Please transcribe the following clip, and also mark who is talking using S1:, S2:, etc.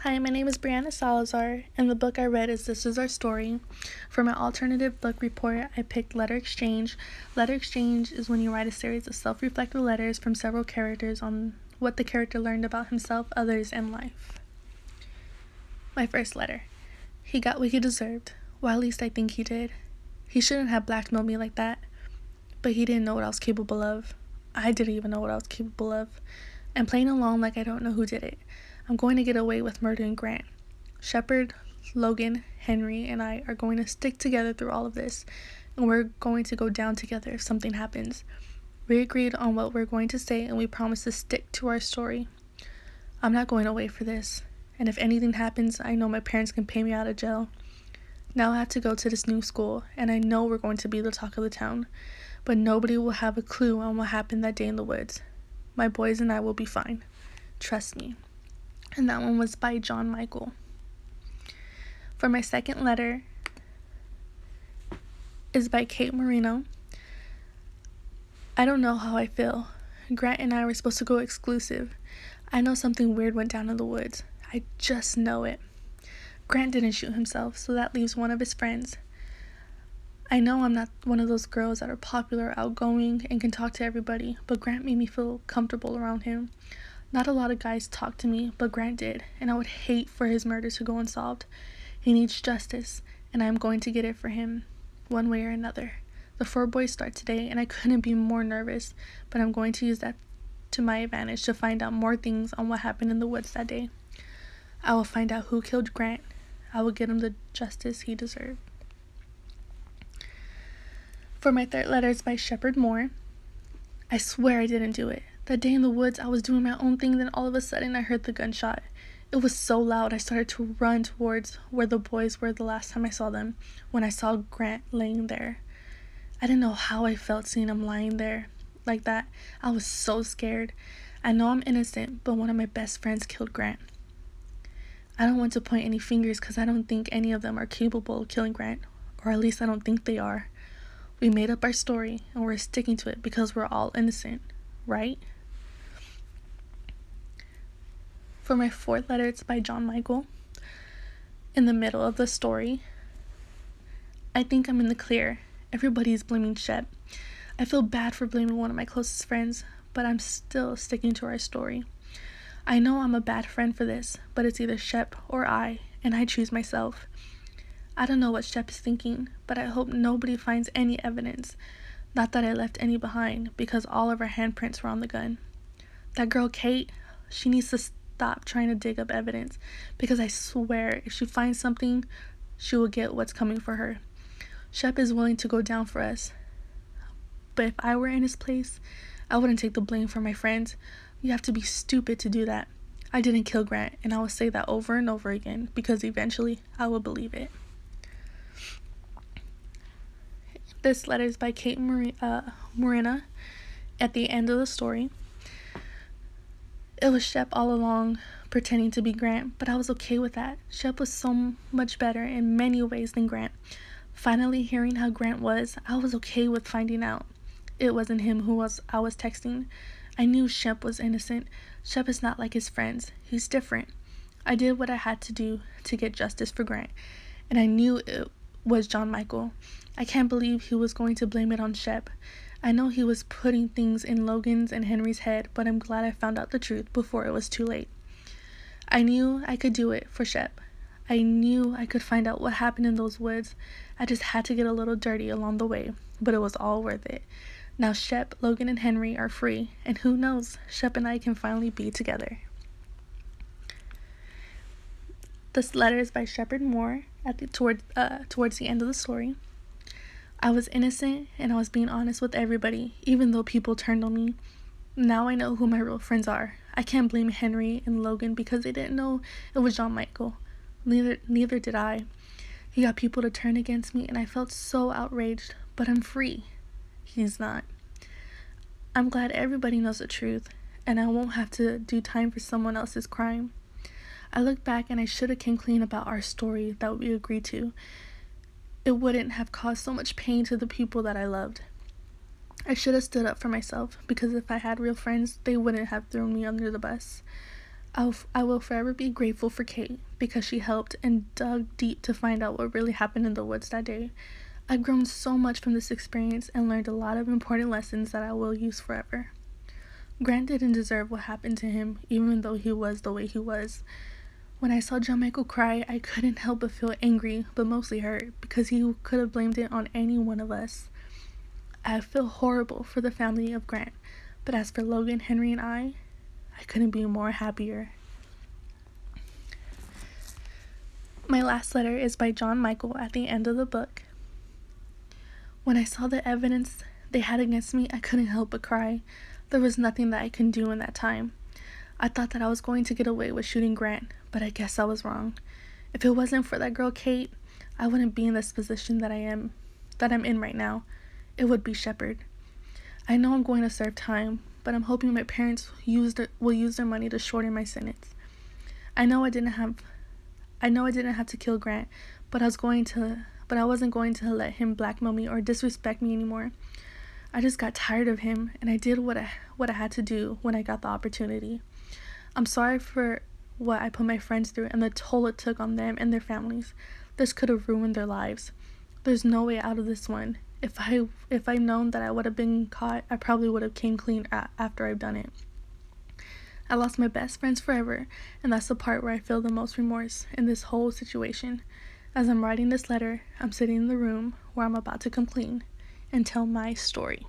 S1: Hi, my name is Brianna Salazar, and the book I read is This Is Our Story. For my alternative book report, I picked Letter Exchange. Letter Exchange is when you write a series of self-reflective letters from several characters on what the character learned about himself, others, and life. My first letter. He got what he deserved. Well, at least I think he did. He shouldn't have blackmailed me like that. But he didn't know what I was capable of. I didn't even know what I was capable of. I'm playing along like I don't know who did it. I'm going to get away with murdering Grant. Shepard, Logan, Henry, and I are going to stick together through all of this, and we're going to go down together if something happens. We agreed on what we're going to say, and we promised to stick to our story. I'm not going away for this, and if anything happens, I know my parents can pay me out of jail. Now I have to go to this new school, and I know we're going to be the talk of the town, but nobody will have a clue on what happened that day in the woods. My boys and I will be fine. Trust me. And that one was by John Michael. For my second letter is by Kate Marino. I don't know how I feel. Grant and I were supposed to go exclusive. I know something weird went down in the woods. I just know it. Grant didn't shoot himself, so that leaves one of his friends. I know I'm not one of those girls that are popular, outgoing, and can talk to everybody, but Grant made me feel comfortable around him. Not a lot of guys talk to me, but Grant did, and I would hate for his murder to go unsolved. He needs justice, and I am going to get it for him, one way or another. The 4 boys start today, and I couldn't be more nervous, but I'm going to use that to my advantage to find out more things on what happened in the woods that day. I will find out who killed Grant. I will get him the justice he deserved. For my third letter is by Shepard Moore. I swear I didn't do it. That day in the woods, I was doing my own thing, then all of a sudden I heard the gunshot. It was so loud, I started to run towards where the boys were the last time I saw them, when I saw Grant laying there. I didn't know how I felt seeing him lying there like that. I was so scared. I know I'm innocent, but one of my best friends killed Grant. I don't want to point any fingers because I don't think any of them are capable of killing Grant, or at least I don't think they are. We made up our story, and we're sticking to it because we're all innocent, right? For my fourth letter, it's by John Michael. In the middle of the story, I think I'm in the clear. Everybody is blaming Shep. I feel bad for blaming one of my closest friends, but I'm still sticking to our story. I know I'm a bad friend for this, but it's either Shep or I, and I choose myself. I don't know what Shep is thinking, but I hope nobody finds any evidence. Not that I left any behind, because all of our handprints were on the gun. That girl Kate, she needs to stop trying to dig up evidence, because I swear if she finds something, she will get what's coming for her. Shep is willing to go down for us, but if I were in his place, I wouldn't take the blame for my friends. You have to be stupid to do that. I didn't kill Grant, and I will say that over and over again, because eventually I will believe it. This letter is by Kate Marina. At the end of the story, it was Shep all along pretending to be Grant, but I was okay with that. Shep was so much better in many ways than Grant. Finally hearing how Grant was, I was okay with finding out it wasn't him I was texting. I knew Shep was innocent. Shep is not like his friends. He's different. I did what I had to do to get justice for Grant, and I knew it was John Michael. I can't believe he was going to blame it on Shep. I know he was putting things in Logan's and Henry's head, but I'm glad I found out the truth before it was too late. I knew I could do it for Shep. I knew I could find out what happened in those woods. I just had to get a little dirty along the way, but it was all worth it. Now Shep, Logan, and Henry are free, and who knows, Shep and I can finally be together. This letter is by Shepard Moore towards the end of the story. I was innocent, and I was being honest with everybody, even though people turned on me. Now I know who my real friends are. I can't blame Henry and Logan because they didn't know it was John Michael. Neither did I. He got people to turn against me, and I felt so outraged, but I'm free. He's not. I'm glad everybody knows the truth, and I won't have to do time for someone else's crime. I look back and I should have came clean about our story that we agreed to. It wouldn't have caused so much pain to the people that I loved. I should have stood up for myself, because if I had real friends, they wouldn't have thrown me under the bus. I will forever be grateful for Kate because she helped and dug deep to find out what really happened in the woods that day. I've grown so much from this experience and learned a lot of important lessons that I will use forever. Grant didn't deserve what happened to him, even though he was the way he was. When I saw John Michael cry, I couldn't help but feel angry, but mostly hurt, because he could have blamed it on any one of us. I feel horrible for the family of Grant, but as for Logan, Henry, and I couldn't be more happier. My last letter is by John Michael at the end of the book. When I saw the evidence they had against me, I couldn't help but cry. There was nothing that I could do in that time. I thought that I was going to get away with shooting Grant, but I guess I was wrong. If it wasn't for that girl Kate, I wouldn't be in this position that I'm in right now. It would be Shepherd. I know I'm going to serve time, but I'm hoping my parents will use their money to shorten my sentence. I know I didn't have to kill Grant, but I wasn't going to let him blackmail me or disrespect me anymore. I just got tired of him, and I did what I had to do when I got the opportunity. I'm sorry for what I put my friends through and the toll it took on them and their families. This could have ruined their lives. There's no way out of this one. If I'd known that I would have been caught, I probably would have came clean after I've done it. I lost my best friends forever, and that's the part where I feel the most remorse in this whole situation. As I'm writing this letter, I'm sitting in the room where I'm about to come clean and tell my story.